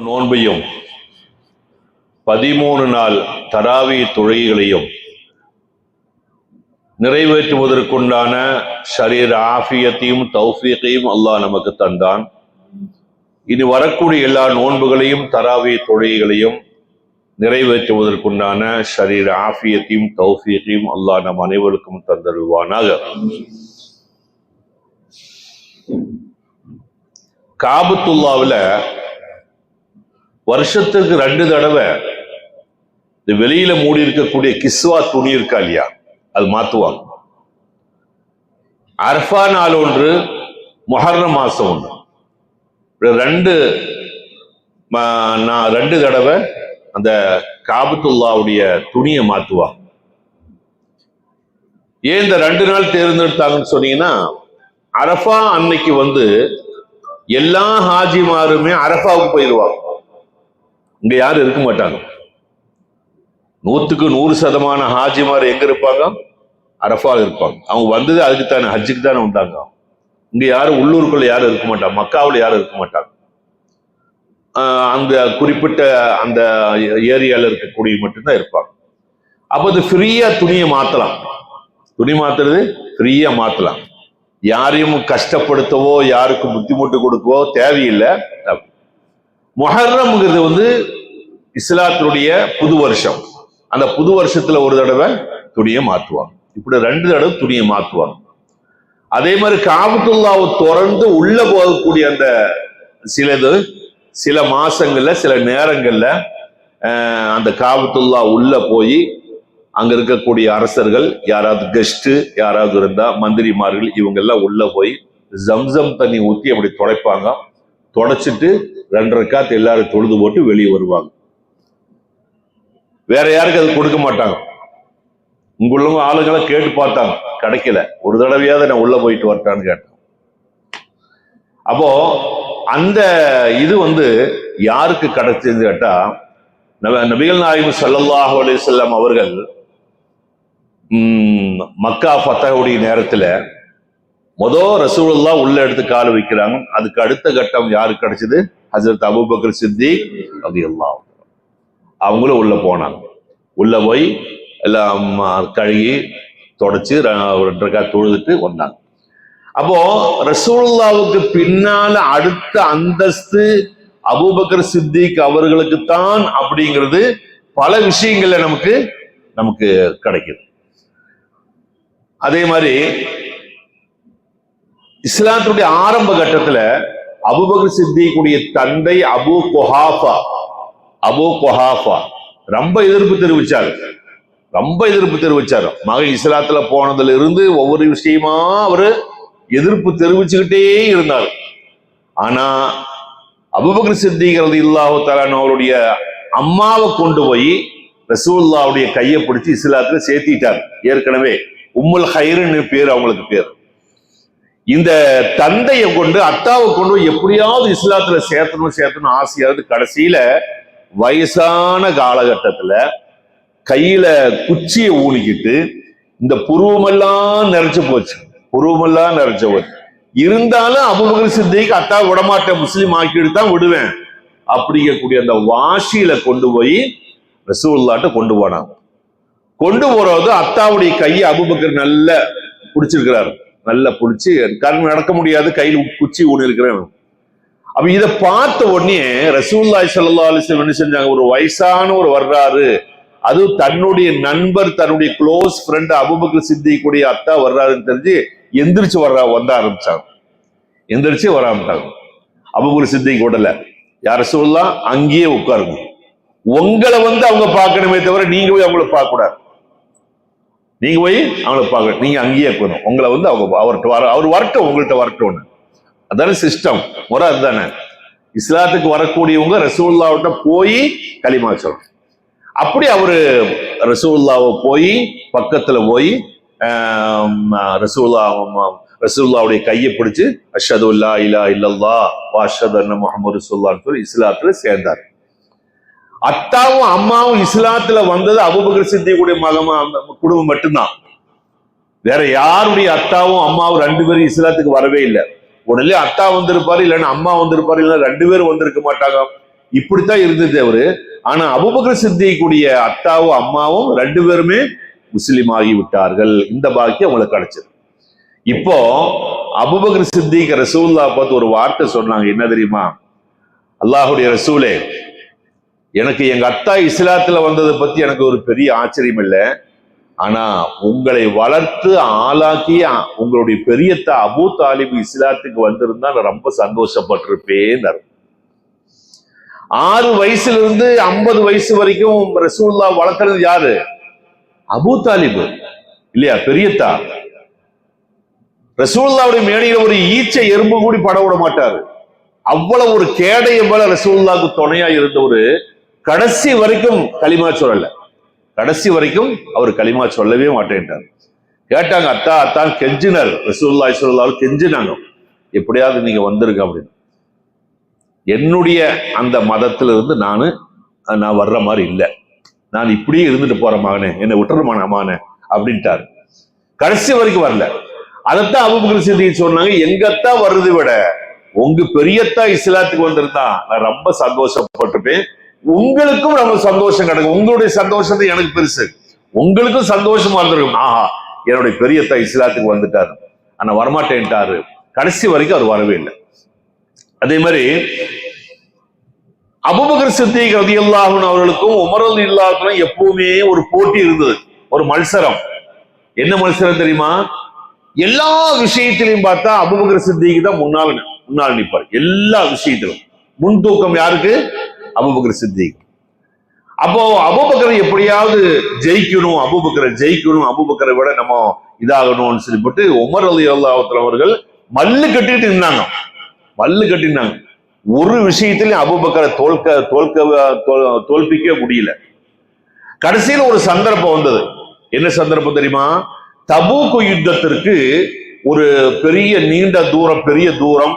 நோன்பையும் 13 நாள் தராவி தொழுகைகளையும் நிறைவேற்றுவதற்குண்டான ஷரீர ஆஃபியத்தையும் தௌஃபீக்கையும் அல்லாஹ் நமக்கு தந்தான். இனி வரக்கூடிய எல்லா நோன்புகளையும் தராவி தொழுகைகளையும் நிறைவேற்றுவதற்குண்டான ஷரீர ஆஃபியத்தையும் தௌஃபீக்கையும் அல்லாஹ் நம் அனைவருக்கும் தந்தருள்வானாக. காபத்துல்லாவில் வருஷத்துக்கு 2 தடவை இந்த வெளியில மூடி இருக்கக்கூடிய கிஸ்வா துணி இருக்கா இல்லையா, அது மாத்துவாங்க. அரஃபா நாள் ஒன்று, முஹர்ரம் மாசம் ஒன்று, 2 தடவை அந்த காபத்துல்லாவுடைய துணியை மாத்துவாங்க. ஏன் இந்த 2 நாள் தேர்ந்தெடுத்தாங்கன்னு சொன்னீங்கன்னா, அரஃபா அன்னைக்கு எல்லா ஹாஜிமாருமே அரஃபாவுக்கு போயிடுவாங்க. இங்க யாரும் இருக்க மாட்டாங்க. 100% ஹாஜிமார் எங்க இருப்பாங்க? அரஃபால இருப்பாங்க. அவங்க வந்தது அதுக்கு தானே, ஹஜ்ஜுக்கு தானே வந்தாங்க. இங்க யாரும் உள்ளூருக்குள்ள யாரும் இருக்க மாட்டாங்க, மக்காவில் யாரும் இருக்க மாட்டாங்க. அந்த குறிப்பிட்ட அந்த ஏரியால இருக்கக்கூடிய மட்டும்தான் இருப்பாங்க. அப்ப அது ஃப்ரீயா துணியை மாத்தலாம். துணி மாத்துறது ஃப்ரீயா மாத்தலாம். யாரையும் கஷ்டப்படுத்தவோ யாருக்கு புத்திமுட்டு கொடுக்கவோ தேவையில்லை. முஹர்ரம்ங்கிறது இஸ்லாத்தினுடைய புது வருஷம். அந்த புது வருஷத்துல ஒரு தடவை துணியை மாத்துவாங்க. இப்படி 2 தடவை துணியை மாத்துவாங்க. அதே மாதிரி காபத்துல்லாவை திறந்து உள்ள போகக்கூடிய அந்த சில மாசங்கள்ல சில நேரங்கள்ல அந்த காபத்துல்லா உள்ள போய் அங்க இருக்கக்கூடிய அரசர்கள், யாராவது கெஸ்ட் யாராவது இருந்தா, மந்திரிமார்கள், இவங்க எல்லாம் உள்ள போய் ஜம்சம் தண்ணி ஊற்றி அப்படி துடைப்பாங்க. துடைச்சிட்டு 2 ரக்காத் எல்லாரும் தொழுது போட்டு வெளியே வருவாங்க. வேற யாருக்கு அது கொடுக்க மாட்டாங்க. உங்களும் ஆளுங்களை கேட்டு பார்த்தாங்க, கிடைக்கல. ஒரு தடவையாவது நான் உள்ள போயிட்டு வரட்டான்னு கேட்டேன். அப்போ அந்த இது யாருக்கு கிடைச்சதுன்னு கேட்டா, நபிகள் நாயகம் ஸல்லல்லாஹு அலைஹி வஸல்லம் அவர்கள் மக்கா ஃபத்ஹுடைய நேரத்துல ரசூலுல்லாஹ் உள்ள எடுத்து கால் வைக்கிறாங்க. அதுக்கு அடுத்த கட்டம் யாருக்கு கிடைச்சது? ஹஜ்ரத் அபூபக்கர் சித்திக் ரலியல்லாஹு அன்ஹு. அவங்களும் உள்ள போனாங்க. உள்ள போய் எல்லாம் கழுகி தொடச்சு 2 ரக்காத் தொழுதுட்டு வந்தாங்க. அப்போ ரசூலுல்லாஹ்வுக்கு பின்னால அடுத்த அந்தஸ்து அபூபக்கர் சித்திக் அவர்களுக்கு தான் அப்படிங்கிறது பல விஷயங்கள்ல நமக்கு கிடைக்குது. அதே மாதிரி இஸ்லாத்துடைய ஆரம்ப கட்டத்துல அபூபக்கர் சித்திக்குடைய தந்தை அபூ குஹாஃபா ரொம்ப எதிர்ப்பு தெரிவிச்சாரு. மகன் இஸ்லாத்துல போனதுல இருந்து ஒவ்வொரு விஷயமா அவரு எதிர்ப்பு தெரிவிச்சுக்கிட்டே இருந்தார். ஆனா அபூபக்கர் சித்திக் ரலியல்லாஹு தஆலா அவருடைய அம்மாவை கொண்டு போய் ரசூலுல்லாஹ்வுடைய கையை பிடிச்சு இஸ்லாத்துல சேர்த்திட்டார். ஏற்கனவே உம்முல் ஹைர்னு பேர், அவங்களுக்கு பேர். இந்த தந்தையை கொண்டு, அத்தாவை கொண்டு எப்படியாவது இஸ்லாத்துல சேர்த்தணும் ஆசையாவது. கடைசியில வயசான காலகட்டத்துல கையில குச்சியை ஊனிக்கிட்டு இந்த புருவமெல்லாம் நிறைச்சு போச்சு. இருந்தாலும் அபூபக்கர் சித்திக் அத்தா விடமாட்டேன், முஸ்லீம் ஆக்கிட்டு தான் விடுவேன் அப்படிங்கக்கூடிய அந்த வாஷியில கொண்டு போய் ரசூலுல்லாஹ்ட்ட கொண்டு போனாங்க. கொண்டு போறது அத்தாவுடைய கையை அபூபக்கர் நல்லா பிடிச்சிருக்கிறாரு. நல்லா பிடிச்சி, கண் நடக்க முடியாது, கையில் குச்சி ஊனி இருக்கிறேன். அப்ப இதை பார்த்த உடனே ரசூலுல்லாஹி ஸல்லல்லாஹு அலைஹி வஸல்லம் என்ன செஞ்சாங்க? ஒரு வயசானவர் வர்றாரு, அது தன்னுடைய நண்பர், தன்னுடைய க்ளோஸ் ஃப்ரெண்ட் அபூபக்கர் சித்திக்குடைய அத்தா வர்றாருன்னு தெரிஞ்சு எந்திரிச்சு வர ஆரம்பிச்சாங்க. அபூபக்கர் சித்திக் விடல, யார் ரசூலுல்லாஹ் அங்கேயே உட்காருங்க, உங்களை அவங்க பார்க்கணுமே தவிர நீங்க போய் அவங்கள பார்க்க கூடாது. நீங்க அங்கேயே இருக்கணும். உங்களை அவர் வரட்டும், உங்கள்கிட்ட வரட்டும். அதான சிஸ்டம், முறை அதுதானே. இஸ்லாத்துக்கு வரக்கூடியவங்க ரசூலுல்லாஹ்விட்ட போய் கலிமா சொல்லணும். அப்படி அவரு ரசூலுல்லாஹ்வை போய் பக்கத்துல போய் ரசூலுல்லாஹ்வுடைய கையை பிடிச்சு அஷ்ஹது அல்லா இலாஹ இல்லல்லாஹ் வ அஷ்ஹது அன்ன முஹம்மது ரசூலுல்லாஹ்னு சொல்லி இஸ்லாத்துல சேர்ந்தார். அத்தாவும் அம்மாவும் இஸ்லாத்துல வந்தது அபூபக்கர் சித்திக்குடைய குடும்பம் மட்டும்தான். வேற யாருடைய அத்தாவும் அம்மாவும் 2 பேரும் இஸ்லாத்துக்கு வரவே இல்லை. உடனே அத்தா வந்திருப்பாரு, இல்லைன்னா அம்மா வந்திருப்பாரு, இல்லைன்னா 2 பேரும் வந்திருக்க மாட்டாங்க. இப்படித்தான் இருந்தது அவரு. ஆனா அபூபக்கர் சித்திக்குடைய அத்தாவும் அம்மாவும் 2 பேருமே முஸ்லிம் ஆகி விட்டார்கள். இந்த பாக்கியம் அவங்களுக்கு கிடைச்சது. இப்போ அபூபக்கர் சித்திக் ரசூலுல்லாஹ் பார்த்து ஒரு வார்த்தை சொன்னாங்க. என்ன தெரியுமா? அல்லாஹ்வுடைய ரசூலே, எனக்கு எங்க அத்தா இஸ்லாத்துல வந்ததை பத்தி எனக்கு ஒரு பெரிய ஆச்சரியம் இல்லை. ஆனா உங்களை வளர்த்து ஆளாக்கி உங்களுடைய பெரியத்தா அபூ தாலிப் இஸ்லாத்துக்கு வந்திருந்தா நான் ரொம்ப சந்தோஷப்பட்டிருப்பேன். 6 வயசுல இருந்து 50 வயசு வரைக்கும் ரசூலுல்லாஹ் வளர்க்கறது யாரு? அபூ தாலிப் இல்லையா? பெரியத்தா. ரசூலுல்லாஹ்வுடைய மேடையில ஒரு ஈச்சை எறும்பு கூடி பட விட மாட்டாரு. அவ்வளவு ஒரு கேடைய போல ரசூலுல்லாஹ்வுக்கு துணையா இருந்தவரு கடைசி வரைக்கும் களிமா சொல்லல. கடைசி வரைக்கும் அவர் களிமா சொல்லவே மாட்டேன்ட்டார். கேட்டாங்க, அத்தா அத்தா கெஞ்சினர். ரசூலுல்லாஹி ஸல்லல்லாஹு அலைஹி கெஞ்சினாங்க, எப்படியாவது நீங்க வந்துருங்க அப்படின்னு. என்னுடைய அந்த மதத்திலிருந்து நான் வர்ற மாதிரி இல்லை, நான் இப்படியே இருந்துட்டு போற மகனே, என்னை விட்டுறமான மகனே அப்படின்ட்டாரு. கடைசி வரைக்கும் வரல. அதைத்தான் அபூபக்கர் சித்திக் சொன்னாங்க, எங்கத்தா வர்றது விட உங்க பெரியத்தா இஸ்லாத்துக்கு வந்திருந்தா நான் ரொம்ப சந்தோஷப்பட்டிருப்பேன். உங்களுக்கும் ரொம்ப சந்தோஷம் கிடைக்கும். உங்களுடைய சந்தோஷத்தை எனக்கு பெருசு, உங்களுக்கும் சந்தோஷமா இருந்திருக்கும். ஆஹா, என்னுடைய பெரியத்தா இஸ்லாத்துக்கு வந்துட்டாரு, ஆனா வரமாட்டேன்ட்டாரு. கடைசி வரைக்கும் அவர் வரவே இல்லை. அதே மாதிரி அபூபக்கர் சித்திக் ரலியல்லாஹு அன்ஹு அவர்களுக்கும் உமர் ரலியல்லாஹு அன்ஹு எப்பவுமே ஒரு போட்டி இருந்தது, ஒரு மல்சரம். என்ன மல்சரம் தெரியுமா? எல்லா விஷயத்திலையும் பார்த்தா அபூபக்கர் சித்திக் தான் முன்னால் நிற்பார். எல்லா விஷயத்திலும் முன்தூக்கம் யாருக்கு? அபூபக்கர் சித்திக். அப்போ அபூபக்கரை எப்படியாவது ஜெயிக்கணும், அபூபக்கரை விட நம்ம இதாகணும்னு சொல்லிப்பட்டு உமர் ரலியல்லாஹு அன்ஹு அவர்கள் மல்லு கட்டிட்டு நின்னாங்க. ஒரு விஷயத்திலும் அபூபக்கரை தோல்பிக்க முடியல. கடைசியில் ஒரு சந்தர்ப்பம் வந்தது. என்ன சந்தர்ப்பம் தெரியுமா? தபூக் யுத்தத்திற்கு ஒரு பெரிய தூரம்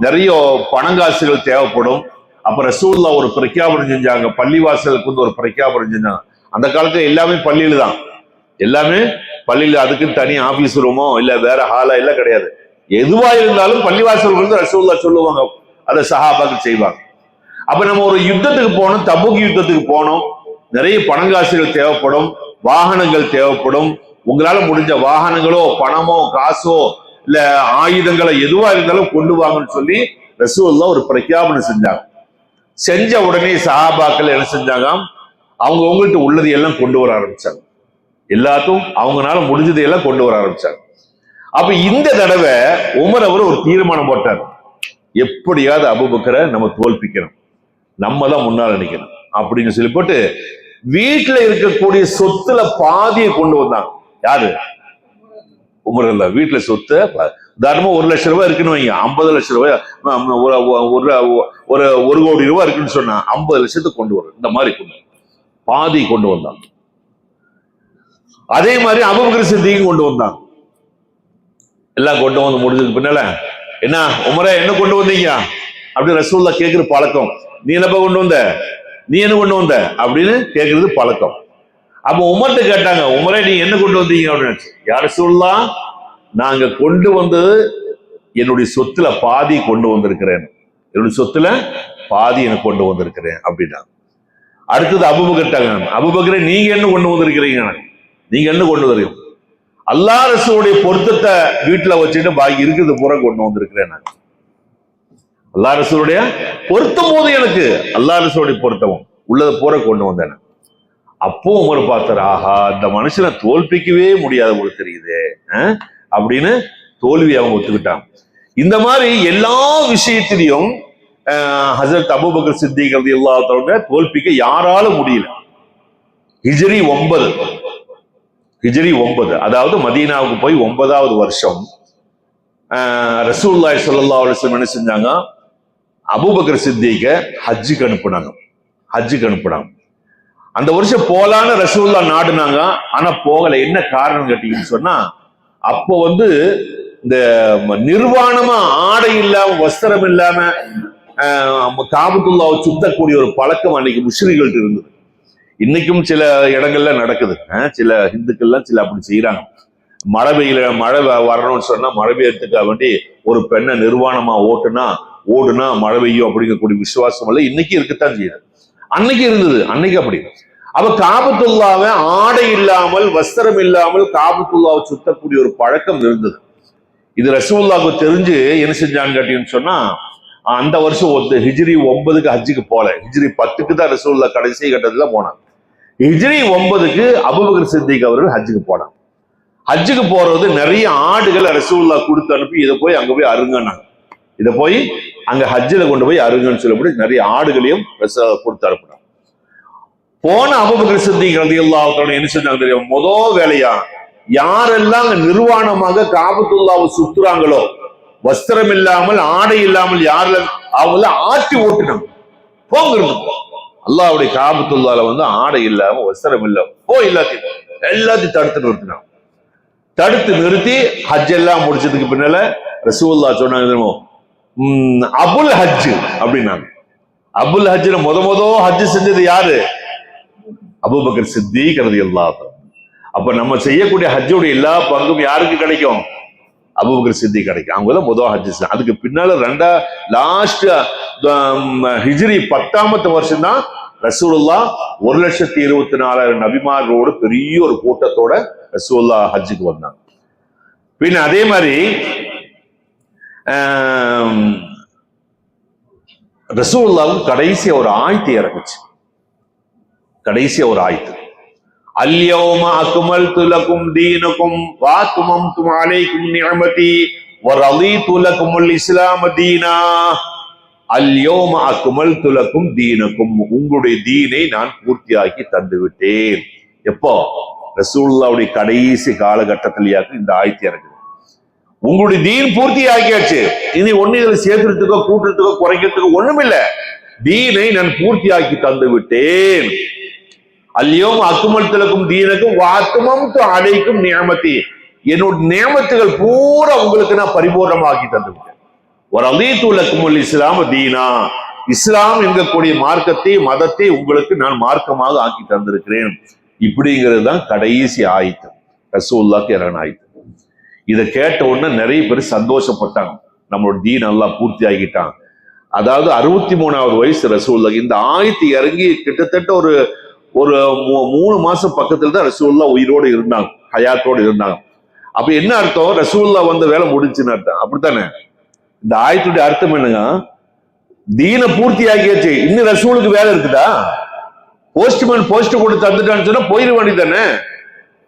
நிறைய பணங்காசுகள் தேவைப்படும். அப்ப ரசூலுல்லாஹ் ஒரு பிரഖ്യാപனம் செஞ்சாங்க, பள்ளிவாசலுக்கு வந்து ஒரு பிரഖ്യാപனம் செஞ்சாங்க. அந்த காலத்துல எல்லாமே பள்ளியில தான், அதுக்கு தனி ஆபீஸ் ரூமோ இல்ல வேற ஹாலா எல்லாம் கிடையாது. எதுவா இருந்தாலும் பள்ளிவாசல் வந்து ரசூலுல்லாஹ் சொல்லுவாங்க, அதை சஹாபாக்கள் செய்வாங்க. அப்ப நம்ம ஒரு யுத்தத்துக்கு போனோம், தபூக் யுத்தத்துக்கு போனோம், நிறைய பணங்காசுகள் தேவைப்படும், வாகனங்கள் தேவைப்படும். உங்களால முடிஞ்ச வாகனங்களோ பணமோ காசோ இல்ல ஆயுதங்களோ எதுவா இருந்தாலும் கொண்டு வாங்கன்னு சொல்லி ரசூலுல்லாஹ் ஒரு பிரഖ്യാപனம் செஞ்சாங்க. செஞ்ச உடனே சஹாபாக்கள் என்ன செஞ்சாங்க? அவங்ககிட்ட உள்ளது எல்லாம் கொண்டு வர ஆரம்பிச்சாங்க. எல்லாத்தையும் அவங்களால முடிஞ்சதை எல்லாம் கொண்டு வர ஆரம்பிச்சாங்க. அப்ப இந்த தடவை உமர் அவர் ஒரு தீர்மானம் போட்டார், எப்படியாவது அபூபக்கரை நம்ம தோல்பிக்கணும், நம்ம தான் முன்னால் நினைக்கணும் அப்படின்னு சொல்லி போட்டு வீட்டுல இருக்கக்கூடிய சொத்துல பாதியை கொண்டு வந்தாங்க. யாரு? உமர் அல்ல. வீட்டுல சொத்து உதாரணமா 1 லட்சம் ரூபாய் இருக்குன்னு வைங்க, 50 லட்சம் ரூபாய், ஒரு 1 கோடி ரூபாய் இருக்குன்னு சொன்னா 50 லட்சத்துக்கு கொண்டு வரும். இந்த மாதிரி பாதி கொண்டு வந்தாங்க. அதே மாதிரி அபூபக்கர் சித்திக் கொண்டு வந்தாங்க. எல்லாம் கொண்டு வந்து முடிஞ்சதுக்கு பின்னால, என்ன உமரே என்ன கொண்டு வந்தீங்க அப்படின்னு ரசூலுல்லாஹ் கேட்கிற பழக்கம். நீ என்னப்பா கொண்டு வந்த, நீ என்ன கொண்டு வந்த அப்படின்னு கேட்கறது பழக்கம். அப்ப உமர்கிட்ட கேட்டாங்க, உமரே நீ என்ன கொண்டு வந்தீங்க அப்படின்னு. யா ரசூலுல்லாஹ், நாங்க கொண்டு வந்தது என்னுடைய சொத்துல பாதி கொண்டு வந்திருக்கிறேன், எனக்கு கொண்டு வந்திருக்கிறேன் அப்படின்னா. அடுத்தது அபூபக்கர், அபூபக்கரே நீங்க என்ன கொண்டு வந்திருக்கிறீங்க, நீங்க என்ன கொண்டு வரீங்க? அல்லாஹ் ரசூலுடைய பொருத்தத்தை வீட்டுல வச்சுட்டு பாக்கி இருக்கிறது பூரா கொண்டு வந்திருக்கிறேன். நான் அல்லாஹ் ரசூலுடைய பொருத்தம் போது எனக்கு அல்லாஹ் ரசூலுடைய பொருத்தமும் உள்ளதை பூரா கொண்டு வந்தேன். அப்போ உமர் பார்த்தார், ஆஹா இந்த மனுஷனை தோல்பிக்கவே முடியாது போல தெரியுது அப்படின்னு தோல்வி அவங்க ஒத்துக்கிட்டாங்க. இந்த மாதிரி எல்லா விஷயத்திலையும் ஹஜரத் அபூபக்கர் சித்திக் ரலியல்லாஹு அன்ஹு தோல்பிக்க யாராலும் முடியல. ஹிஜ்ரி 9, அதாவது மதீனாவுக்கு போய் 9வது வருஷம் ரசூலுல்லாஹி ஸல்லல்லாஹு அலைஹி வஸல்லம் என்ன செஞ்சாங்க? அபூபக்கர் சித்திக்க ஹஜ்ஜுக்கு அனுப்புனாங்க. அந்த வருஷம் போலான்னு ரசூலுல்லாஹ் நாடுனாங்க, ஆனா போகல. என்ன காரணம் கேட்டீங்கன்னு சொன்னா, அப்போ வந்து இந்த நிர்வாணமா ஆடை இல்லாம வஸ்திரம் இல்லாம காபத்துல்லாவை சுத்தக்கூடிய ஒரு பழக்கம் அன்னைக்கு முஸ்லிம்கள்ட்ட இருந்தது. இன்னைக்கும் சில இடங்கள்ல நடக்குது. சில இந்துக்கள்லாம் சில அப்படி செய்யறாங்க. மழை வரணும்னு சொன்னா மழை பெய்யறதுக்காக வேண்டி ஒரு பெண்ணை நிர்வாணமா ஓட்டுனா ஓடுனா மழை பெய்யும் அப்படிங்கக்கூடிய விசுவாசம் எல்லாம் இன்னைக்கு இருக்கத்தான் செய்யுது. அன்னைக்கு இருந்தது, அன்னைக்கு அப்படி. அப்ப காபத்துல்லாவை ஆடை இல்லாமல் வஸ்திரம் இல்லாமல் காபத்துல்லாவை சுத்தக்கூடிய ஒரு பழக்கம் இருந்தது. இது ரசூலுல்லாஹ்வுக்கு தெரிஞ்சு என்ன செஞ்சான்னு கேட்டீங்கன்னு சொன்னா, அந்த வருஷம் ஹிஜ்ரி 9க்கு ஹஜ்ஜுக்கு போல, ஹிஜ்ரி 10க்கு தான் ரசூலுல்லாஹ் கடைசி கட்டத்துல போனாங்க. ஹிஜ்ரி 9க்கு அபூபக்கர் சித்திக் அவர்கள் ஹஜ்ஜுக்கு போனாங்க. ஹஜ்ஜுக்கு போறது நிறைய ஆடுகளை ரசூலுல்லாஹ் கொடுத்து அனுப்பி இதை போய் அங்க போய் அருங்கன்னாங்க. இதை போய் அங்க ஹஜ்ஜில் கொண்டு போய் அருங்கன்னு சொல்லப்படி நிறைய ஆடுகளையும் கொடுத்து அனுப்பினாங்க. போன அபூபக்கர் சித்திக் ரலியல்லாஹு அன்ஹு என்ன செஞ்சாங்க தெரியும்? முதல் வேலையா யாரெல்லாம் நிர்வாணமாக காபத்துல்லாவை சுத்துறாங்களோ, வஸ்திரம் இல்லாமல் ஆடை இல்லாமல் யாரெல்லாம் அவங்கள ஆட்டி ஓட்டுனாங்க. போங்க, அல்லாஹ்வுடைய காபத்துல்லால ஆடை இல்லாம வஸ்திரம் இல்லாம எல்லாத்தையும் தடுத்து நிறுத்தினாங்க. தடுத்து நிறுத்தி ஹஜ் எல்லாம் முடிச்சதுக்கு பின்னால ரசூலுல்லாஹ் சொன்னாங்க, அபுல் ஹஜ் அப்படின்னாங்க. அபுல் ஹஜ்ல முத ஹஜ் செஞ்சது யாரு? அபூபக்கர் சித்திக் ரலியல்லாஹு அன்ஹு. அப்ப நம்ம செய்யக்கூடிய ஹஜ்ஜுடைய எல்லா பங்கும் யாருக்கு கிடைக்கும்? அபூபக்கர் சித்திக் கிடைக்கும். அவங்கதான் முதல் ஹஜ். அதுக்கு பின்னால லாஸ்ட் ஹிஜ்ரி 10ஆம் வருஷம் தான் ரசூலுல்லாஹ் 1,24,000 நபிமார்களோடு பெரிய ஒரு கூட்டத்தோட ரசூலுல்லாஹ் ஹஜ்ஜுக்கு வந்தாங்க. பின்ன அதே மாதிரி ரசூலுல்லாஹ் கடைசி ஒரு ஆயத்தை இறங்குச்சு. கடைசி ஒரு ஆயத்து, அல்யௌம அக்மல்து லகும் தீனகும் வ அத்மம்து அலைக்கும் நிஅமதி வ ரதீது லகுமுல் இஸ்லாம் தீனா. அல்யௌம அக்மல்து லகும் தீனகும், உங்களுடைய தீனை நான் பூர்த்தியாக்கி தந்து விட்டேன். எப்போ? ரசூலுல்லாஹ்வுடைய கடைசி காலகட்டத்திலேயாக்கு இந்த ஆயத்து இறங்குது. உங்களுடைய தீன் பூர்த்தி ஆகியாச்சு, இனி ஒண்ணு இதுல சேர்த்துறதுக்கோ கூட்டுறதுக்கோ குறைக்கிறதுக்கோ ஒண்ணுமில்ல. தீனை நான் பூர்த்தியாக்கி தந்து விட்டேன். அல்யோம் அக்குமல் திலக்கும் தீனக்கும் வாத்துமம் அடைக்கும் நியமத்தி, என்னோட நியமத்துகள் பூரா உங்களுக்கு நான் பரிபூர்ணமாக்கி தந்து விட்டேன். ஒரு அதீத்துலக்கும் இஸ்லாம் தீனா, இஸ்லாம் என்கக்கூடிய மார்க்கத்தை மதத்தை உங்களுக்கு நான் மார்க்கமாக ஆக்கி தந்திருக்கிறேன். இப்படிங்கிறது தான் கடைசி ஆயத்து, ரசூலுல்லாஹ்க்கு இறங்கின ஆயத்து. இதை கேட்ட உடனே நிறைய பேர் சந்தோஷப்பட்டாங்க, நம்மளோட தீன் எல்லாம் பூர்த்தி ஆகிட்டாங்க. அதாவது 63வது வயசு ரசூலுல்லாஹ் இந்த ஆயத்து இறங்கி கிட்டத்தட்ட ஒரு 3 மாசம் பக்கத்துல தான் ரசூலுல்லாஹ் உயிரோடு இருந்தாங்க, ஹயாத்தோடு இருந்தாங்க. அப்ப என்ன அர்த்தம்? ரசூலுல்லாஹ் வந்த வேலை முடிஞ்சுன்னு அர்த்தம். அப்படித்தானே? இந்த ஆயத்துடைய அர்த்தம் என்னங்க? தீனை பூர்த்தி ஆகியாச்சு, இன்னும் ரசூலுக்கு வேலை இருக்குதா? போஸ்ட்மேன் போஸ்ட் கொடுத்து தந்துட்டான்னு சொன்னா போயிட வேண்டியதானே?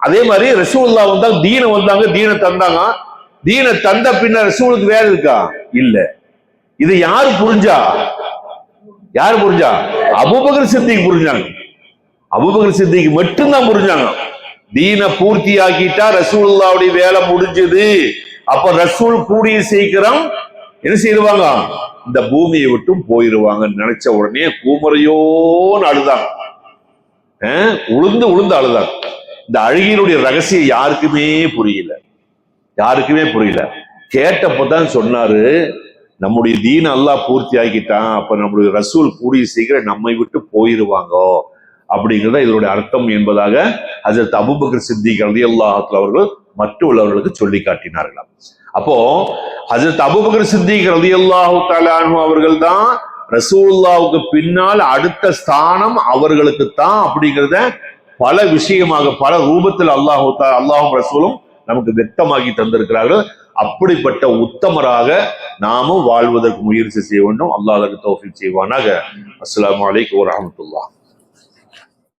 அதே மாதிரி ரசூலுல்லாஹ் வந்தாங்க, தீனை தந்தாங்க. தீனை தந்த பின்ன ரசூலுக்கு வேலை இருக்கா? இல்ல. இது யாரு புரிஞ்சா? அபூபக்கர் சித்திக் புரிஞ்சாங்க. அபூபக்கர் சித்திக் மட்டும்தான் புரிஞ்சாங்க. தீனை பூர்த்தி ஆக்கிட்டா ரசூலுல்லாஹ்வுடைய வேலை முடிஞ்சது. அப்ப ரசூல் கூடிய சீக்கிரம் என்ன செய்வாங்க? இந்த பூமியை விட்டும் போயிருவாங்க நினைச்ச உடனே கூமரையோன்னு அழுதாங்க, உளுந்து அழுதாங்க. இந்த அழுகையினுடைய ரகசியம் யாருக்குமே புரியல. கேட்டப்பதான் சொன்னாரு, நம்முடைய தீன் அல்லாஹ் பூர்த்தி ஆக்கிட்டான், அப்ப நம்முடைய ரசூல் கூடிய சீக்கிரம் நம்மை விட்டு போயிருவாங்க அப்படிங்கிறத இதனுடைய அர்த்தம் என்பதாக ஹஜ்ரத் அபூபக்கர் சித்திக் ரலியல்லாஹு அன்ஹு அவர்கள் மற்றவர்களுக்கு சொல்லி காட்டினார்களாம். அப்போ ஹஜ்ரத் அபூபக்கர் சித்திக் ரலியல்லாஹு தஆலா அன்ஹு அவர்கள் தான் ரசூலுல்லாஹ்வுக்கு பின்னால் அடுத்த ஸ்தானம் அவர்களுக்கு தான் அப்படிங்கிறத பல விஷயமாக பல ரூபத்தில் அல்லாஹும் ரசூலும் நமக்கு வெட்டமாகி தந்திருக்கிறார்கள். அப்படிப்பட்ட உத்தமராக நாமும் வாழ்வதற்கு முயற்சி செய்ய வேண்டும். அல்லாஹ் அதற்கு தௌஃபீக் செய்வானாக. அஸ்ஸலாமு அலைக்கும் வரஹ்மத்துல்லாஹ்.